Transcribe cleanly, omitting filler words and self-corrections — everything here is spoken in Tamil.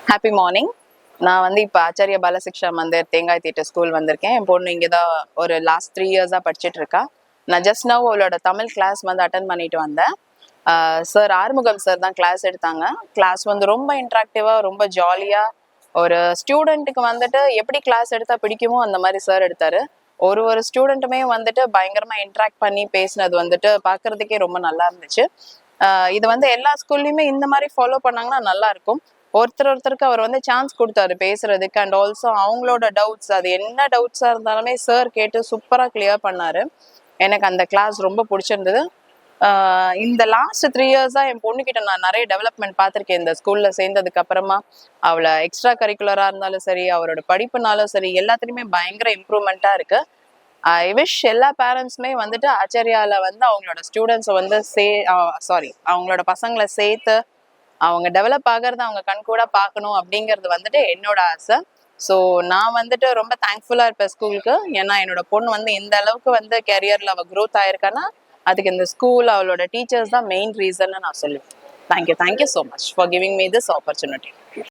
Happy morning. நான் வந்து இப்போ ஆச்சாரிய பாலசிக்ஷா மந்திர் தேங்காய் தியேட்டர் ஸ்கூல் வந்திருக்கேன். என் பொண்ணு இங்கே தான் ஒரு லாஸ்ட் 3 இயர்ஸாக படிச்சுட்டு இருக்கா. நான் ஜஸ்ட் நவ் அவளோட தமிழ் கிளாஸ் வந்து அட்டன் பண்ணிட்டு வந்தேன். சார் ஆறுமுகம் சார் தான் கிளாஸ் எடுத்தாங்க. கிளாஸ் வந்து ரொம்ப இன்ட்ராக்டிவாக, ரொம்ப ஜாலியாக, ஒரு ஸ்டூடெண்ட்டுக்கு வந்துட்டு எப்படி கிளாஸ் எடுத்தால் பிடிக்குமோ அந்த மாதிரி சார் எடுத்தார். ஒரு ஸ்டூடெண்ட்டுமே வந்துட்டு பயங்கரமாக இன்ட்ராக்ட் பண்ணி பேசினது வந்துட்டு பார்க்குறதுக்கே ரொம்ப நல்லா இருந்துச்சு. இது வந்து எல்லா ஸ்கூல்லையுமே இந்த மாதிரி ஃபாலோ பண்ணாங்கன்னா நல்லா இருக்கும். ஒருத்தருக்கு அவர் வந்து சான்ஸ் கொடுத்தாரு பேசுறதுக்கு. அண்ட் ஆல்சோ அவங்களோட டவுட்ஸ், அது என்ன டவுட்ஸா இருந்தாலுமே சார் கேட்டு சூப்பரா கிளியர் பண்ணாரு. எனக்கு அந்த கிளாஸ் ரொம்ப பிடிச்சிருந்தது. இந்த லாஸ்ட் 3 இயர்ஸா என் பொண்ணுகிட்ட நான் நிறைய டெவலப்மெண்ட் பார்த்துருக்கேன். இந்த ஸ்கூல்ல சேர்ந்ததுக்கு அப்புறமா அவளை எக்ஸ்ட்ரா கரிக்குலரா இருந்தாலும் சரி, அவரோட படிப்புனாலும் சரி, எல்லாத்துலயுமே பயங்கர இம்ப்ரூவ்மெண்ட்டா இருக்கு. ஐ விஷ் எல்லா பேரண்ட்ஸுமே வந்துட்டு ஆச்சரியால வந்து அவங்களோட ஸ்டூடெண்ட்ஸை வந்து அவங்களோட பசங்களை சேர்த்து அவங்க டெவலப் ஆகிறத அவங்க கண் கூட பார்க்கணும் அப்படிங்கிறது வந்துட்டு என்னோட ஆசை. ஸோ நான் வந்துட்டு ரொம்ப தேங்க்ஃபுல்லாக இருப்பேன் ஸ்கூலுக்கு. ஏன்னா என்னோட பொண்ணு வந்து இந்த அளவுக்கு வந்து கெரியரில் அவள் க்ரோத் ஆயிருக்கான்னா அதுக்கு இந்த ஸ்கூல், அவளோட டீச்சர்ஸ் தான் மெயின் ரீசன்னு நான் சொல்லுவேன். Thank you so much for giving me this opportunity.